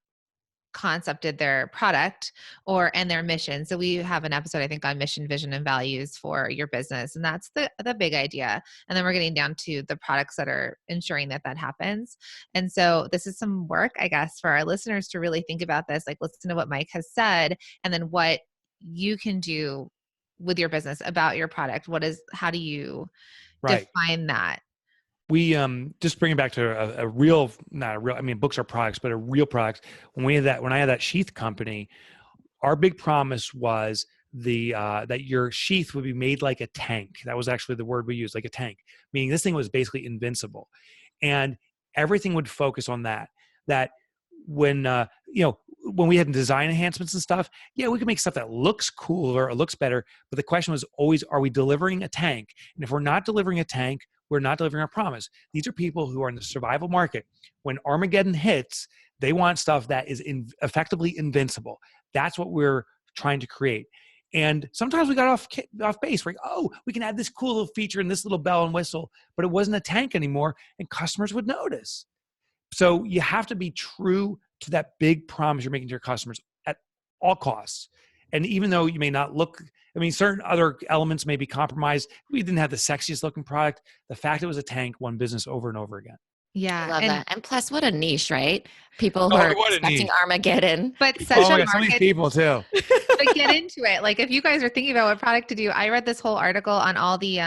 concepted their product and their mission. So we have an episode, I think, on mission, vision, and values for your business. And that's the big idea. And then we're getting down to the products that are ensuring that happens. And so this is some work, I guess, for our listeners to really think about this, like listen to what Mike has said, and then what you can do with your business about your product. How do you define that? We just bring it back to a real, not a real, I mean, books are products, but a real product. When I had that sheath company, our big promise was that your sheath would be made like a tank. That was actually the word we used, like a tank, meaning this thing was basically invincible. And everything would focus on that when we had design enhancements and stuff, we could make stuff that looks cooler or looks better. But the question was always, are we delivering a tank? And if we're not delivering a tank, we're not delivering our promise. These are people who are in the survival market. When Armageddon hits, they want stuff that is effectively invincible. That's what we're trying to create. And sometimes we got off base. We're like, we can add this cool little feature and this little bell and whistle, but it wasn't a tank anymore, and customers would notice. So you have to be true to that big promise you're making to your customers at all costs. And even though you may not look, certain other elements may be compromised. We didn't have the sexiest looking product. The fact it was a tank won business over and over again. Yeah. I love that. And plus, what a niche, right? People who are expecting Armageddon. But such a market. So many people too. But get into it. Like if you guys are thinking about what product to do, I read this whole article on all the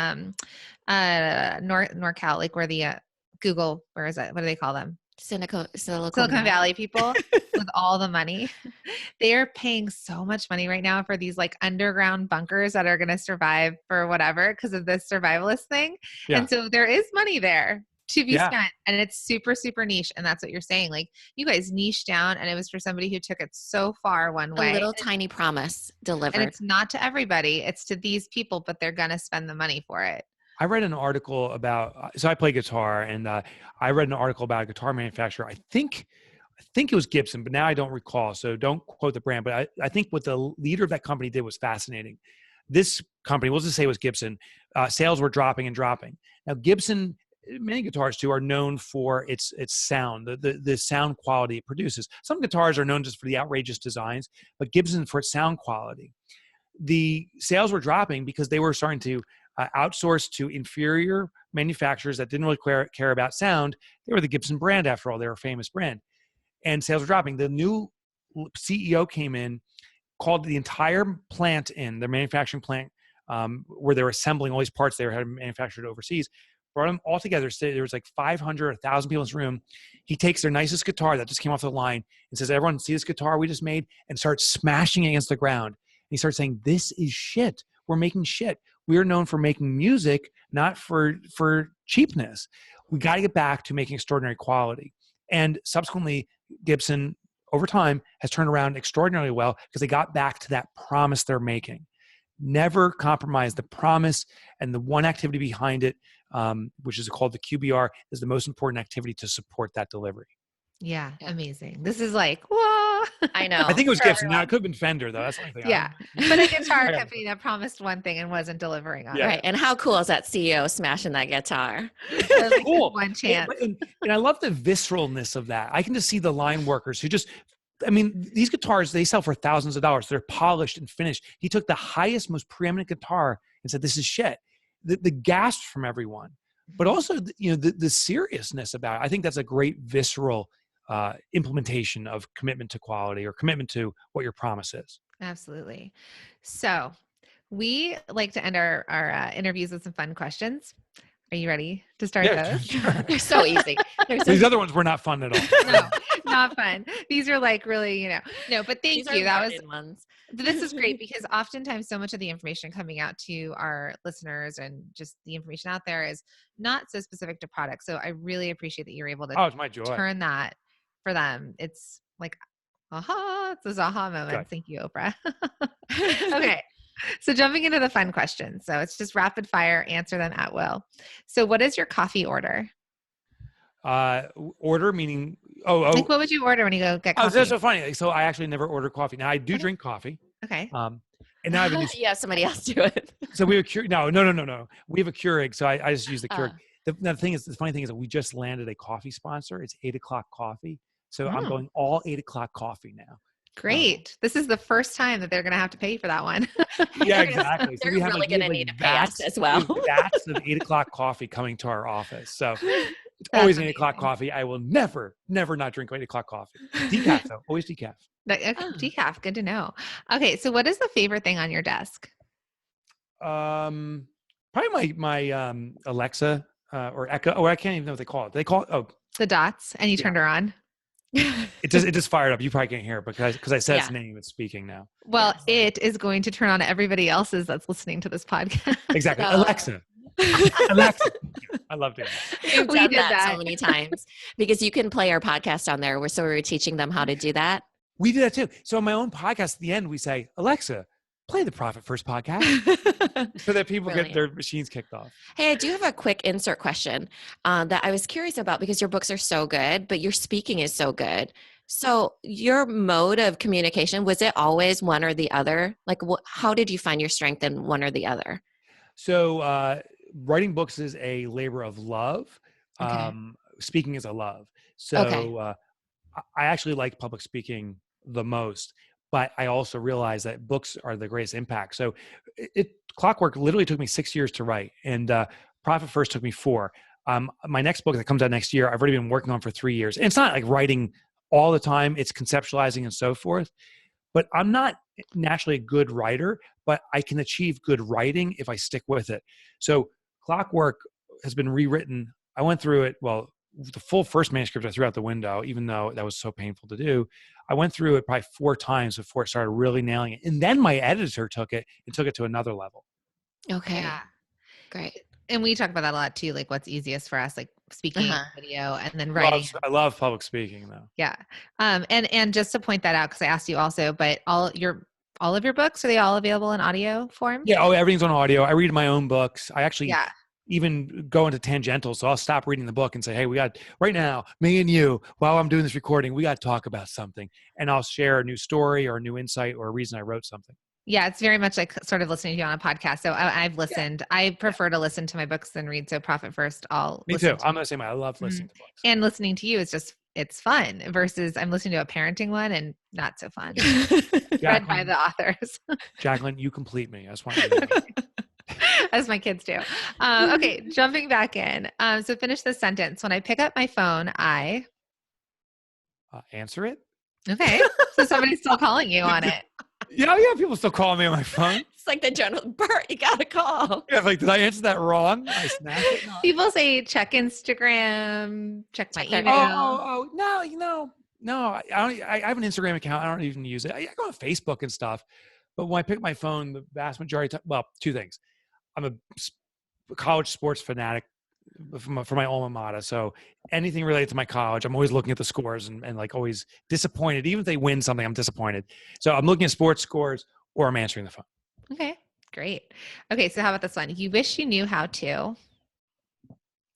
NorCal, like where the Google, where is it? What do they call them? Silicon Valley people with all the money. They are paying so much money right now for these like underground bunkers that are going to survive for whatever because of this survivalist thing. Yeah. And so there is money there to be spent, and it's super, super niche. And that's what you're saying. Like you guys niche down, and it was for somebody who took it so far one way. A little tiny promise delivered. And it's not to everybody. It's to these people, but they're going to spend the money for it. I read an article about, so I play guitar, and I read an article about a guitar manufacturer. I think it was Gibson, but now I don't recall. So don't quote the brand, but I think what the leader of that company did was fascinating. This company, we'll just say it was Gibson, sales were dropping and dropping. Now Gibson, many guitars too, are known for its sound, the sound quality it produces. Some guitars are known just for the outrageous designs, but Gibson for its sound quality. The sales were dropping because they were starting to outsource to inferior manufacturers that didn't really care about sound. They were the Gibson brand, after all. They were a famous brand. And sales were dropping. The new CEO came in, called the entire plant in, their manufacturing plant, where they were assembling all these parts they had manufactured overseas, brought them all together. So there was like 500, 1,000 people in this room. He takes their nicest guitar that just came off the line and says, everyone see this guitar we just made? And starts smashing it against the ground. And he starts saying, this is shit. We're making shit. We're known for making music, not for cheapness. We got to get back to making extraordinary quality. And subsequently, Gibson, over time, has turned around extraordinarily well because they got back to that promise they're making. Never compromise the promise, and the one activity behind it, which is called the QBR, is the most important activity to support that delivery. Yeah, amazing. This is like, whoa. I know. I think it was Gibson. Now it could have been Fender, though. That's the only thing. Yeah. But a guitar company that promised one thing and wasn't delivering on it. Right. And how cool is that CEO smashing that guitar? Like, cool. One chance. And I love the visceralness of that. I can just see the line workers who just, these guitars, they sell for thousands of dollars. They're polished and finished. He took the highest, most preeminent guitar and said, this is shit. The gasp from everyone. But also, the seriousness about it. I think that's a great visceral implementation of commitment to quality or commitment to what your promise is. Absolutely. So we like to end our interviews with some fun questions. Are you ready to start those? Sure. They're so easy. These other ones were not fun at all. No, not fun. These are like really, no, but thank you. That was ones. This is great because oftentimes so much of the information coming out to our listeners and just the information out there is not so specific to products. So I really appreciate that you're able to it's my joy. Turn that for them. It's like, it's those aha moments. Good. Thank you, Oprah. Okay. So jumping into the fun questions. So it's just rapid fire, answer them at will. So what is your coffee order? Order meaning, like what would you order when you go get coffee? Oh, that's so funny. So I actually never order coffee. Now I do drink coffee. Okay. And now I have a new, yeah, somebody else do it. So we have no. We have a Keurig. So I just use the Keurig. The funny thing is that we just landed a coffee sponsor. It's 8:00 coffee. So I'm Oh. going all 8:00 coffee now. Great. This is the first time that they're going to have to pay for that one. Yeah, exactly. So They're we have really going to need to pay us as we well. have vats of 8:00 coffee coming to our office. So it's That's always an amazing. 8:00 coffee. I will never not drink 8:00 coffee. Decaf though, always decaf. Okay, decaf. Good to know. Okay. So what is the favorite thing on your desk? Probably my Alexa or Echo. Oh, I can't even know what they call it. They call it, The dots, and you turned her on. it just fired up. You probably can't hear it because I said its name. It's speaking now. Well, it is going to turn on everybody else's that's listening to this podcast. Exactly. So- Alexa. Alexa. I loved it. We've We done did that that. so many times because you can play our podcast on there. So we were teaching them how to do that. We do that too. So on my own podcast, at the end, we say, Alexa, play the Profit First podcast so that people get their machines kicked off. Hey, I do have a quick insert question that I was curious about because your books are so good, but your speaking is so good. So your mode of communication, was it always one or the other? Like, how did you find your strength in one or the other? So writing books is a labor of love. Okay. Speaking is a love. So I actually like public speaking the most, but I also realize that books are the greatest impact. So Clockwork literally took me 6 years to write, and Profit First took me 4. My next book that comes out next year, I've already been working on for 3 years. And it's not like writing all the time. It's conceptualizing and so forth. But I'm not naturally a good writer, but I can achieve good writing if I stick with it. So Clockwork has been rewritten. I went through it. Well, the full first manuscript I threw out the window, even though that was so painful to do. I went through it probably 4 times before it started really nailing it. And then my editor took it and took it to another level. Okay. Yeah. Great. And we talk about that a lot too, like what's easiest for us, like speaking, video, and then writing. I love public speaking though. Yeah. And just to point that out, because I asked you also, but all of your books, are they all available in audio form? Yeah. Oh, everything's on audio. I read my own books. I actually Yeah. even go into tangential. So I'll stop reading the book and say, hey, we got right now, me and you, while I'm doing this recording, we got to talk about something. And I'll share a new story or a new insight or a reason I wrote something. Yeah, it's very much like sort of listening to you on a podcast. So I've listened. Yeah. I prefer to listen to my books than read. So Profit First, Me too. I'm the same way. I love listening to books. And listening to you is just, it's fun versus I'm listening to a parenting one and not so fun. Read by the authors. Jacqueline, you complete me. I just want you to know. As my kids do. Okay, jumping back in. So finish this sentence. When I pick up my phone, I answer it. Okay. So somebody's still calling you on it. Yeah, people still call me on my phone. It's like the general, Bert, you got to call. Yeah, like, did I answer that wrong? I snapped it. No. People say check Instagram, check my email. No. I have an Instagram account. I don't even use it. I go on Facebook and stuff. But when I pick my phone, the vast majority of time, well, 2 things. I'm a college sports fanatic for my alma mater. So anything related to my college, I'm always looking at the scores and like always disappointed. Even if they win something, I'm disappointed. So I'm looking at sports scores or I'm answering the phone. Okay, great. Okay, so how about this one? You wish you knew how to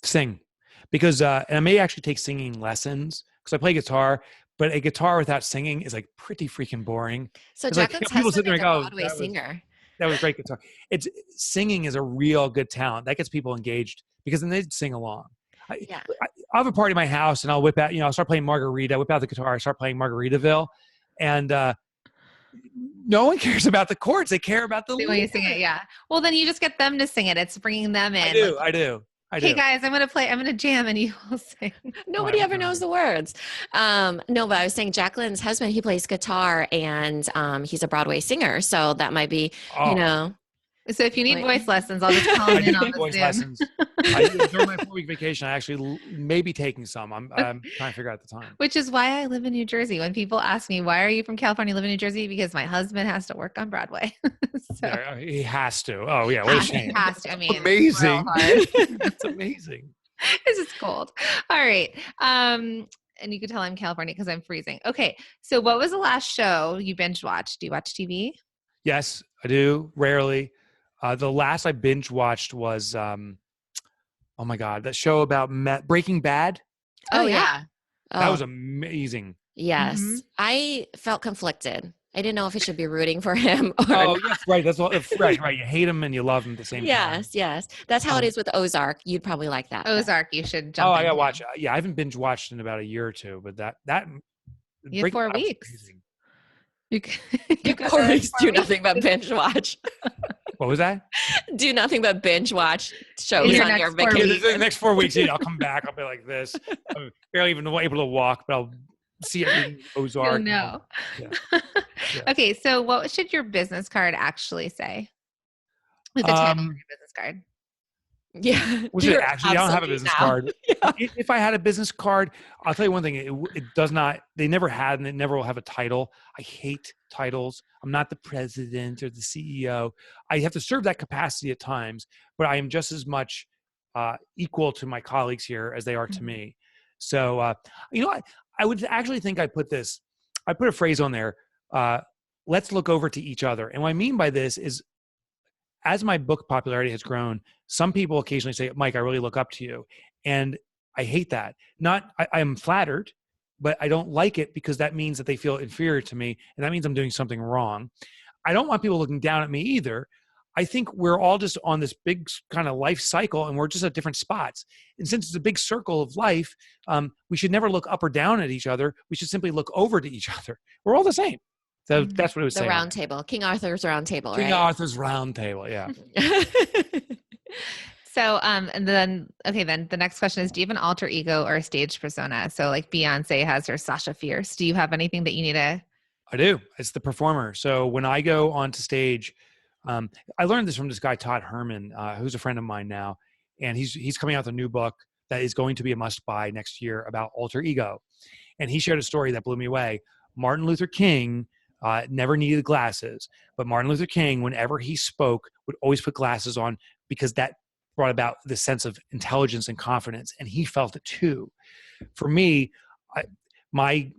sing, because and I may actually take singing lessons because I play guitar. But a guitar without singing is like pretty freaking boring. So like, Jacqueline's people sit there husband and is a go, Broadway singer. That was great guitar. Singing is a real good talent. That gets people engaged because then they sing along. I have a party in my house and I'll whip out, I'll start playing Margarita, whip out the guitar, I start playing Margaritaville. And no one cares about the chords. They care about the lyrics. When you sing it, yeah. Well, then you just get them to sing it. It's bringing them in. I do. Hey guys, I'm going to jam and you will sing. Nobody ever knows the words. No, but I was saying Jacqueline's husband, he plays guitar and he's a Broadway singer. So that might be, So if you need voice lessons, I'll just call in on the voice Zoom. Lessons. During my 4-week vacation, I actually may be taking some. I'm trying to figure out the time. Which is why I live in New Jersey. When people ask me, why are you from California, live in New Jersey? Because my husband has to work on Broadway. Yeah, he has to. Oh yeah, what a shame. He has to. I mean, amazing. That's amazing. It's just cold. All right. And you can tell I'm California because I'm freezing. Okay. So what was the last show you binge watched? Do you watch TV? Yes, I do. Rarely. The last I binge watched was, oh my God, that show about Breaking Bad. Oh yeah. That was amazing. Yes. I felt conflicted. I didn't know if I should be rooting for him or Oh, not. yes, right. That's all. Right. You hate him and you love him at the same time. Yes. That's how it is with Ozark. You'd probably like that. Ozark, you should Oh, jump I gotta into. watch. Yeah, I haven't binge watched in about a year or two, but that You have 4 weeks. amazing. You You 4 weeks do nothing but binge watch. What was that? Do nothing but binge watch shows In your on your next 4 vacation. weeks. The next 4 weeks, I'll come back. I'll be like this. I'm barely even able to walk, but I'll see everything Ozark. You'll know. Yeah. Okay, so what should your business card actually say? Like the title of your business card. Yeah. Which Do actually, I don't have a business now. card. Yeah. If I had a business card, I'll tell you one thing. It does not, they never had, and it never will have a title. I hate titles. I'm not the president or the CEO. I have to serve that capacity at times, but I am just as much equal to my colleagues here as they are to me. So, I would actually think I put a phrase on there. Let's look over to each other. And what I mean by this is, as my book popularity has grown, some people occasionally say, Mike, I really look up to you. And I hate that. I am flattered, but I don't like it because that means that they feel inferior to me. And that means I'm doing something wrong. I don't want people looking down at me either. I think we're all just on this big kind of life cycle and we're just at different spots. And since it's a big circle of life, we should never look up or down at each other. We should simply look over to each other. We're all the same. So that's what it was saying. The round table. King Arthur's round table, right? King Arthur's round table, yeah. So, and then the next question is, do you have an alter ego or a stage persona? So like Beyonce has her Sasha Fierce. Do you have anything that you need to? I do. It's the performer. So when I go onto stage, I learned this from this guy, Todd Herman, who's a friend of mine now. And he's coming out with a new book that is going to be a must buy next year about alter ego. And he shared a story that blew me away. Martin Luther King never needed glasses, but Martin Luther King, whenever he spoke, would always put glasses on because that brought about the sense of intelligence and confidence. And he felt it too. For me, my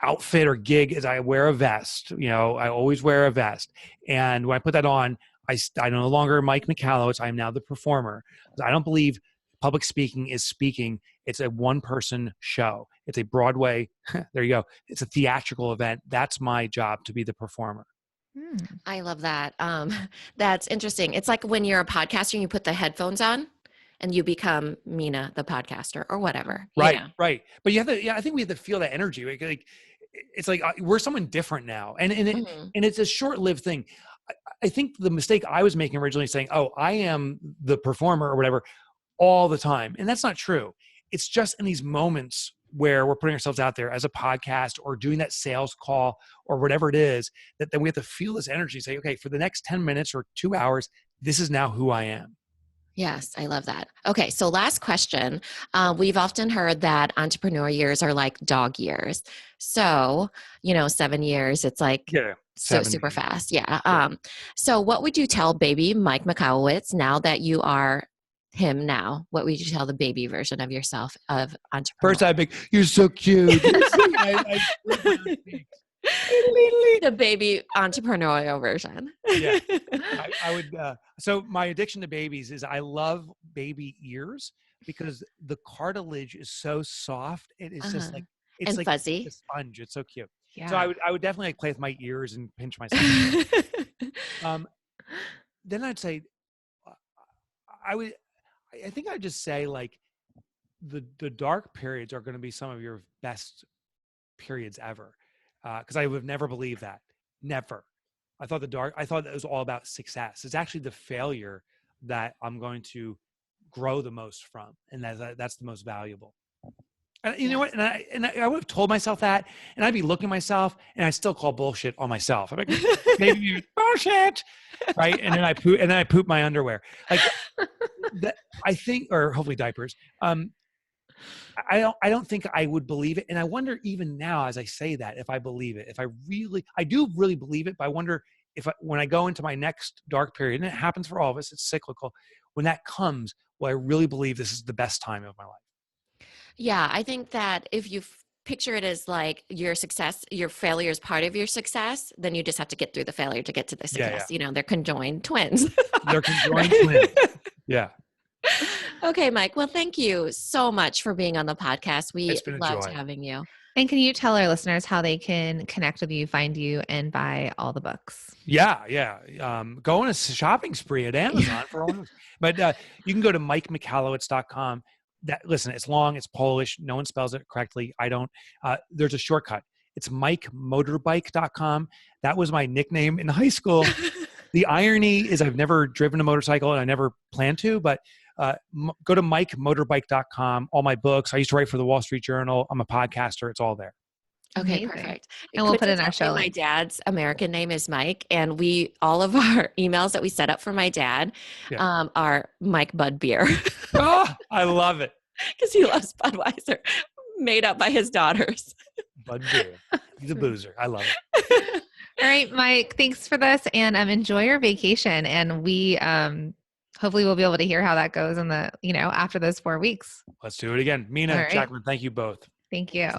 outfit or gig is I wear a vest. I always wear a vest. And when I put that on, I'm no longer Mike Michalowicz. I am now the performer. I don't believe public speaking is speaking. It's a one-person show. It's a Broadway. There you go. It's a theatrical event. That's my job, to be the performer. I love that. That's interesting. It's like when you're a podcaster and you put the headphones on and you become Minna, the podcaster, or whatever. Right, right. But you have to. Yeah, I think we have to feel that energy. Like it's like we're someone different now, and it's a short-lived thing. I think the mistake I was making originally, saying, "Oh, I am the performer" or whatever, all the time, and that's not true. It's just in these moments where we're putting ourselves out there as a podcast or doing that sales call or whatever it is, that then we have to feel this energy, say, okay, for the next 10 minutes or 2 hours, this is now who I am. Yes, I love that. Okay, so last question. We've often heard that entrepreneur years are like dog years. So, 7 years, it's like super fast. Yeah. So what would you tell baby Mike Michalowicz now that you are him now? What would you tell the baby version of yourself of entrepreneur? First, I'd be, you're so cute. The baby entrepreneurial version. Yeah, I would. So my addiction to babies is I love baby ears because the cartilage is so soft. It is just like it's and like fuzzy, a sponge. It's so cute. Yeah. So I would definitely play with my ears and pinch myself. Then I'd say I think I'd just say like the dark periods are going to be some of your best periods ever. Because I would have never believed that. Never. I thought it was all about success. It's actually the failure that I'm going to grow the most from. And that's the most valuable. And you know what? And I would have told myself that, and I'd be looking at myself, and I still call bullshit on myself. I'm like, maybe bullshit, right? And then I poop my underwear. Like that, I think, or hopefully diapers. I don't think I would believe it. And I wonder even now, as I say that, if I believe it, I do really believe it, but I wonder when I go into my next dark period, and it happens for all of us, it's cyclical. When that comes, will I really believe this is the best time of my life? Yeah. I think that if you picture it as like your success, your failure is part of your success, then you just have to get through the failure to get to the success. Yeah. They're conjoined twins. They're conjoined twins. Yeah. Okay, Mike. Well, thank you so much for being on the podcast. We It's been a loved joy. having you. And can you tell our listeners how they can connect with you, find you, and buy all the books? Yeah. Go on a shopping spree at Amazon for all. But you can go to MikeMichalowicz.com. Listen, it's long, it's Polish. No one spells it correctly. I don't. There's a shortcut. It's MikeMotorbike.com. That was my nickname in high school. The irony is I've never driven a motorcycle and I never plan to, but go to MikeMotorbike.com. All my books. I used to write for the Wall Street Journal. I'm a podcaster. It's all there. Okay, Amazing. perfect. And we'll put it in our show. My dad's American name is Mike, and all of our emails that we set up for my dad are Mike Bud Beer. Oh, I love it. Because he loves Budweiser, made up by his daughters. Bud Beer. He's a boozer. I love it. All right, Mike, thanks for this, and enjoy your vacation. And we hopefully we'll be able to hear how that goes in the, after those 4 weeks. Let's do it again. Minna, All right. Jacqueline, thank you both. Thank you.